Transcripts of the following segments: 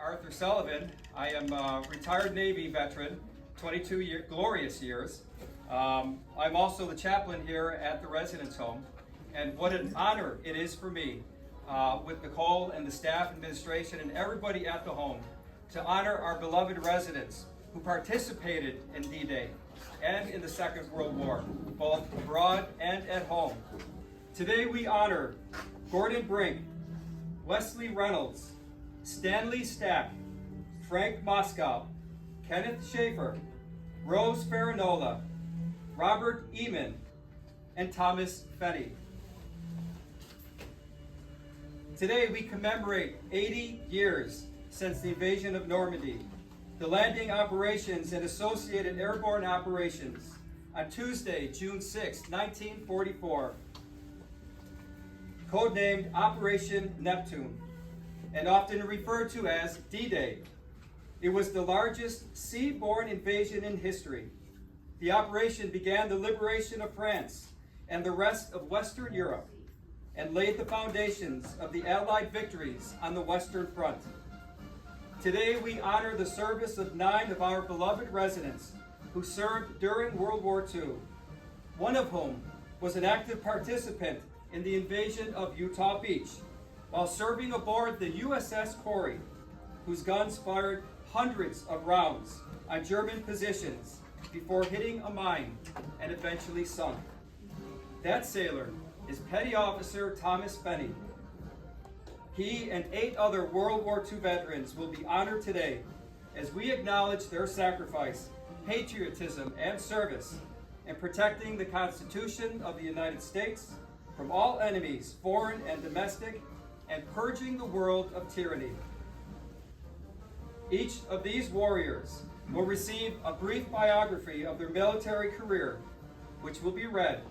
Arthur Sullivan. I am a retired Navy veteran, 22 glorious years. I'm also the chaplain here at the residence home, and what an honor it is for me, with Nicole and the staff, administration, and everybody at the home, to honor our beloved residents who participated in D-Day and in the Second World War, both abroad and at home. Today we honor Gordon Brink, Wesley Reynolds, Stanley Stack, Frank Moscow, Kenneth Schaefer, Rose Farinola, Robert Eman, and Thomas Fenny. Today we commemorate 80 years since the invasion of Normandy, the landing operations and associated airborne operations on Tuesday, June 6, 1944, codenamed Operation Neptune, and often referred to as D-Day. It was the largest seaborne invasion in history. The operation began the liberation of France and the rest of Western Europe and laid the foundations of the Allied victories on the Western Front. Today we honor the service of 9 of our beloved residents who served during World War II, one of whom was an active participant in the invasion of Utah Beach while serving aboard the USS Corey, whose guns fired hundreds of rounds on German positions before hitting a mine and eventually sunk. That sailor is Petty Officer Thomas Fenny. He and 8 other World War II veterans will be honored today as we acknowledge their sacrifice, patriotism, and service in protecting the Constitution of the United States from all enemies, foreign and domestic, and purging the world of tyranny. Each of these warriors will receive a brief biography of their military career, which will be read,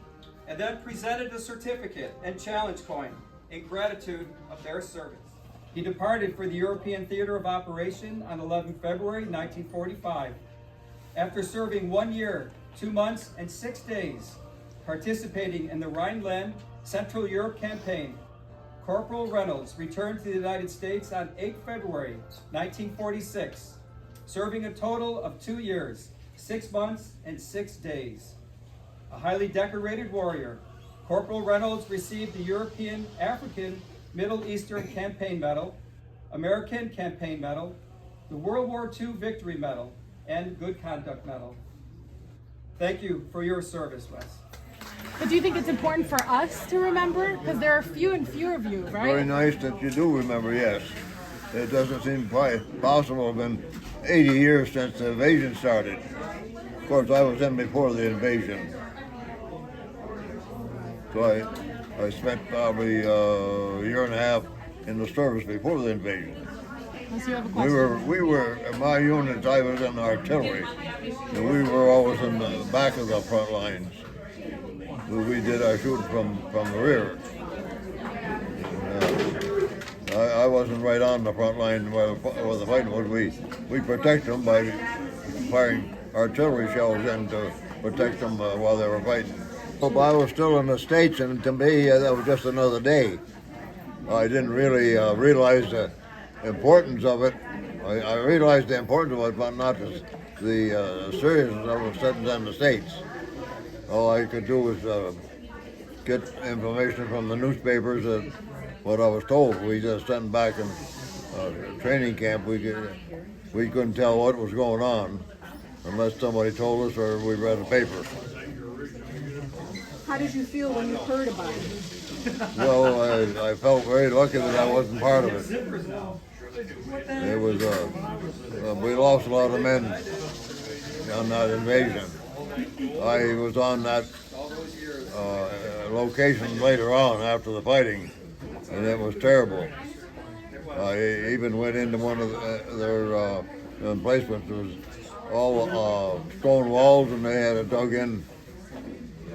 and then presented a certificate and challenge coin in gratitude of their service. He departed for the European Theater of Operation on 11 February 1945. After serving 1 year, 2 months, and 6 days, participating in the Rhineland Central Europe campaign, Corporal Reynolds returned to the United States on 8 February 1946, serving a total of 2 years, 6 months, and 6 days. A highly decorated warrior, Corporal Reynolds received the European, African, Middle Eastern Campaign Medal, American Campaign Medal, the World War II Victory Medal, and Good Conduct Medal. Thank you for your service, Wes. But do you think it's important for us to remember? Because there are fewer and fewer of you, right? Very nice that you do remember, yes. It doesn't seem quite possible. It's been 80 years since the invasion started. Of course, I was in before the invasion. So I spent probably a year and a half in the service before the invasion. Unless you have a question. We were, in my unit, I was in artillery, and we were always in the back of the front lines. We did our shooting from the rear. I wasn't right on the front line where the fighting was. We protect them by firing artillery shells in to protect them while they were fighting. I was still in the States, and to me that was just another day. I didn't really realize the importance of it. I realized the importance of it, but not the seriousness of it sitting in the States. All I could do was get information from the newspapers, what I was told. We just sent back in training camp. We couldn't tell what was going on unless somebody told us or we read the paper. How did you feel when you heard about it? Well, I felt very lucky that I wasn't part of it. It was we lost a lot of men on that invasion. I was on that location later on after the fighting, and it was terrible. I even went into one of their emplacements. It was all stone walls, and they had it dug in.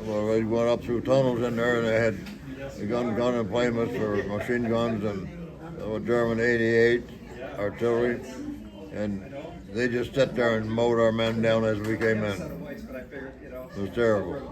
Well, they went up through tunnels in there, and they had the gun emplacements for machine guns and German 88 artillery, and they just sat there and mowed our men down as we came in. It was terrible.